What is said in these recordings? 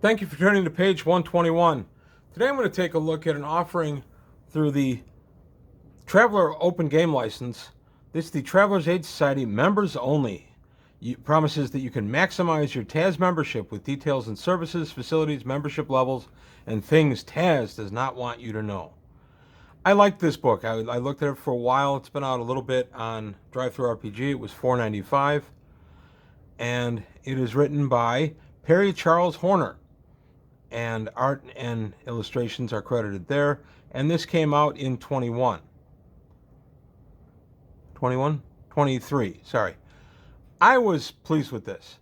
Thank you for turning to page 121. Today I'm going to take a look at an offering through the Traveler Open Game License. This is the Traveler's Aid Society members only. It promises that you can maximize your TAS membership with details and services, facilities, membership levels, and things TAS does not want you to know. I liked this book. I looked at it for a while. It's been out a little bit on Drive-Thru RPG. It was $4.95. And it is written by Perry Charles Horner, and art and illustrations are credited there. And this came out in 23. Sorry. I was pleased with this.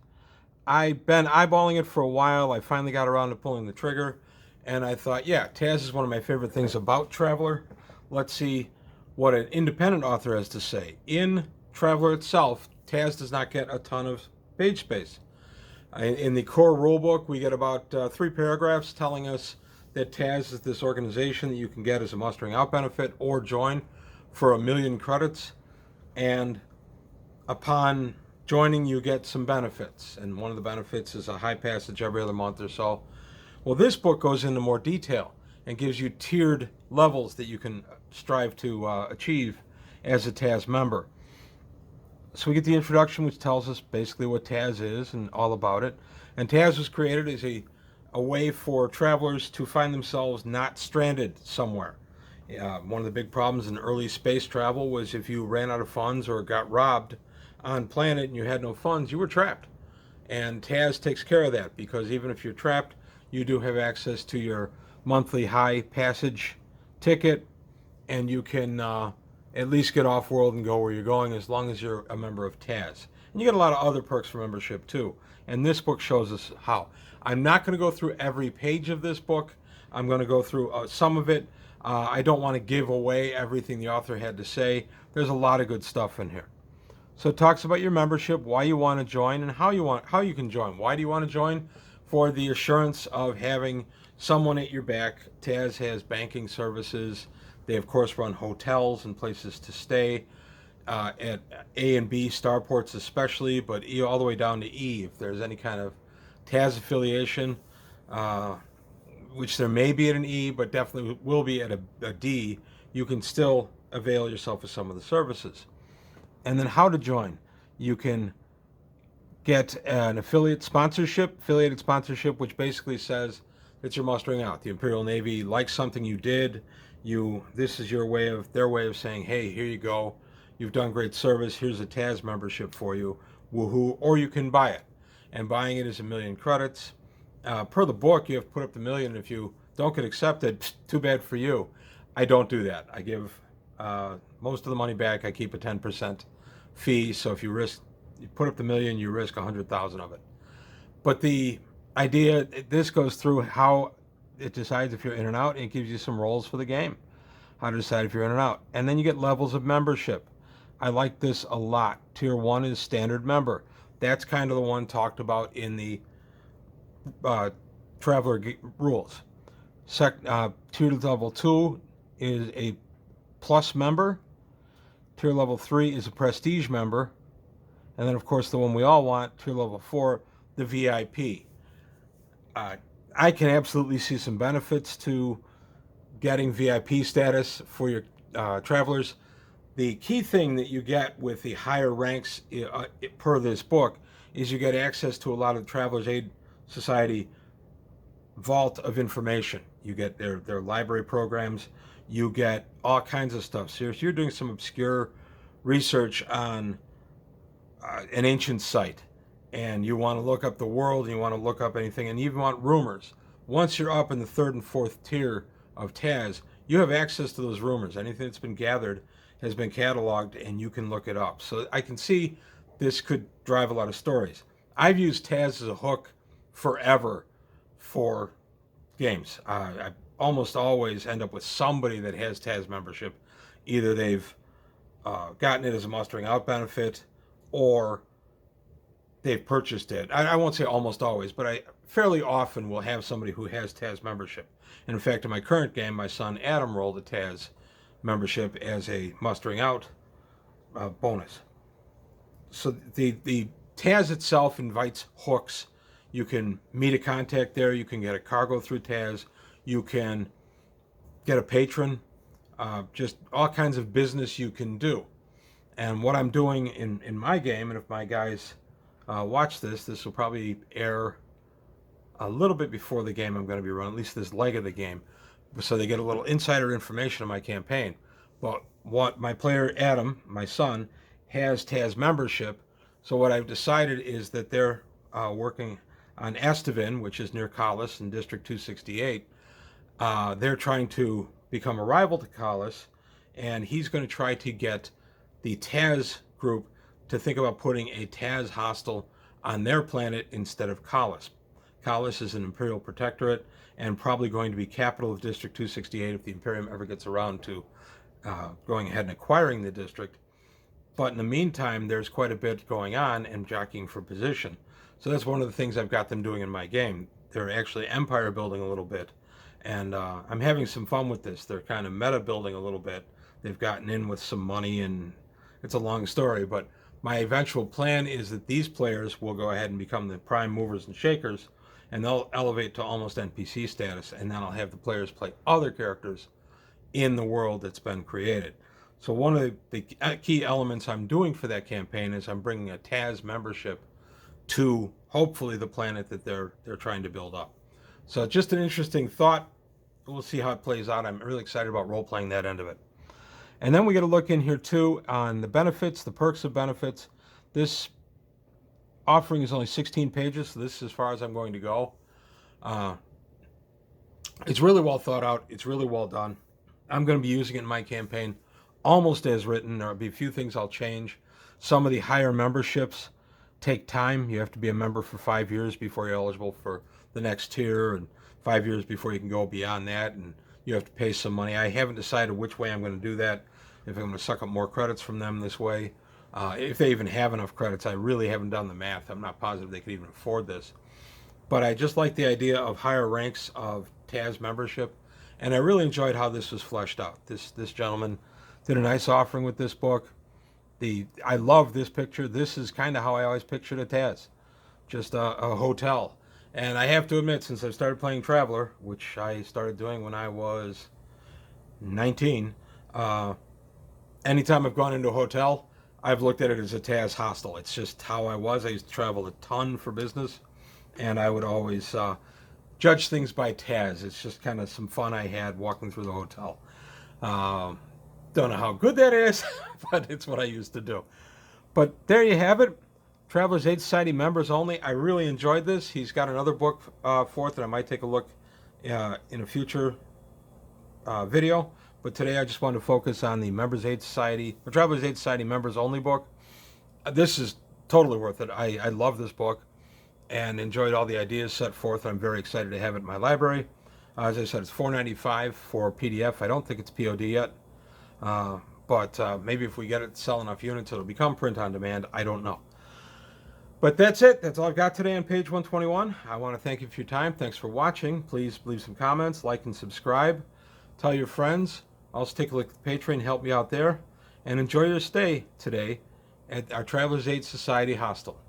I've been eyeballing it for a while. I finally got around to pulling the trigger, and I thought, yeah, Taz is one of my favorite things about Traveler. Let's see what an independent author has to say. In Traveler itself, Taz does not get a ton of page space. In the core rulebook, we get about 3 paragraphs telling us that Taz is this organization that you can get as a mustering out benefit or join for 1,000,000 credits. And upon joining, you get some benefits. And one of the benefits is a high passage every other month or so. Well, this book goes into more detail and gives you tiered levels that you can strive to achieve as a Taz member. So we get the introduction, which tells us basically what Taz is and all about it. And Taz was created as a way for travelers to find themselves not stranded somewhere. One of the big problems in early space travel was if you ran out of funds or got robbed on planet and you had no funds, you were trapped. And Taz takes care of that, because even if you're trapped, you do have access to your monthly high passage ticket, and you can at least get off world and go where you're going as long as you're a member of Taz. And you get a lot of other perks for membership too. And this book shows us how. I'm not going to go through every page of this book. I'm going to go through some of it. I don't want to give away everything the author had to say. There's a lot of good stuff in here. So it talks about your membership, why you want to join, and how you can join. Why do you want to join? For the assurance of having someone at your back. Taz has banking services. They, of course, run hotels and places to stay at A and B starports especially, but all the way down to E if there's any kind of Taz affiliation, which there may be at an E, but definitely will be at a D. You can still avail yourself of some of the services. And then how to join. You can get an affiliated sponsorship, which basically says that you're mustering out. The Imperial Navy likes something you did. This is their way of saying, hey, here you go. You've done great service. Here's a Taz membership for you. Woohoo. Or you can buy it. And buying it is 1,000,000 credits. Per the book, you have to put up the 1,000,000. If you don't get accepted, too bad for you. I don't do that. I give most of the money back. I keep a 10% fee. So if you put up the 1,000,000, you risk 100,000 of it. But the idea, this goes through how it decides if you're in and out, and it gives you some roles for the game, how to decide if you're in and out. And then you get levels of membership. I like this a lot. Tier 1 is standard member. That's kind of the one talked about in the Traveler rules. Tier level 2 is a plus member. Tier level 3 is a prestige member. And then, of course, the one we all want, tier level 4, the VIP. I can absolutely see some benefits to getting VIP status for your travelers. The key thing that you get with the higher ranks per this book is you get access to a lot of the Traveler's Aid Society vault of information. You get their library programs. You get all kinds of stuff. So if you're doing some obscure research on an ancient site, and you want to look up the world, and you want to look up anything, and you even want rumors, once you're up in the 3rd and 4th tier of Taz, you have access to those rumors. Anything that's been gathered has been cataloged, and you can look it up. So I can see this could drive a lot of stories. I've used Taz as a hook forever for games. I almost always end up with somebody that has Taz membership. Either they've gotten it as a mustering out benefit, or they've purchased it. I won't say almost always, but I fairly often will have somebody who has Taz membership. And in fact, in my current game, my son Adam rolled a Taz membership as a mustering out bonus. So the Taz itself invites hooks. You can meet a contact there. You can get a cargo through Taz. You can get a patron. Just all kinds of business you can do. And what I'm doing in my game, and if my guys watch this, this will probably air a little bit before the game I'm going to be running, at least this leg of the game, so they get a little insider information on my campaign. But what my player Adam, my son, has Taz membership. So what I've decided is that they're working on Estevan, which is near Collis in District 268. They're trying to become a rival to Collis, and he's going to try to get the Taz group to think about putting a Taz hostel on their planet instead of Collis. Collis is an Imperial Protectorate and probably going to be capital of District 268 if the Imperium ever gets around to going ahead and acquiring the district. But in the meantime, there's quite a bit going on and jockeying for position. So that's one of the things I've got them doing in my game. They're actually empire building a little bit. And I'm having some fun with this. They're kind of meta building a little bit. They've gotten in with some money, and it's a long story. But my eventual plan is that these players will go ahead and become the prime movers and shakers, and they'll elevate to almost NPC status. And then I'll have the players play other characters in the world that's been created. So one of the key elements I'm doing for that campaign is I'm bringing a Taz membership to hopefully the planet that they're trying to build up. So just an interesting thought. We'll see how it plays out. I'm really excited about role-playing that end of it. And then we got to look in here too on the benefits, the perks of benefits. This offering is only 16 pages, so this is as far as I'm going to go. It's really well thought out. It's really well done. I'm going to be using it in my campaign almost as written. There'll be a few things I'll change. Some of the higher memberships take time. You have to be a member for 5 years before you're eligible for the next tier, and 5 years before you can go beyond that, and you have to pay some money. I haven't decided which way I'm going to do that, if I'm going to suck up more credits from them this way. If they even have enough credits, I really haven't done the math. I'm not positive they could even afford this. But I just like the idea of higher ranks of Taz membership, and I really enjoyed how this was fleshed out. This gentleman did a nice offering with this book. I love this picture. This is kind of how I always pictured a Taz, just a hotel. And I have to admit, since I started playing Traveler, which I started doing when I was 19, anytime I've gone into a hotel, I've looked at it as a Taz hostel. It's just how I was. I used to travel a ton for business, and I would always judge things by Taz. It's just kind of some fun I had walking through the hotel. Don't know how good that is, but it's what I used to do. But there you have it. Travelers Aid Society members only. I really enjoyed this. He's got another book forth that I might take a look in a future video. But today I just wanted to focus on the Members Aid Society, the Travelers Aid Society members only book. This is totally worth it. I love this book and enjoyed all the ideas set forth. I'm very excited to have it in my library. As I said, it's $4.95 for PDF. I don't think it's POD yet. But maybe if we get it to sell enough units, it'll become print on demand. I don't know. But that's it. That's all I've got today on page 121. I want to thank you for your time. Thanks for watching. Please leave some comments, like and subscribe. Tell your friends. Also take a look at the Patreon, help me out there. And enjoy your stay today at our Travelers Aid Society Hostel.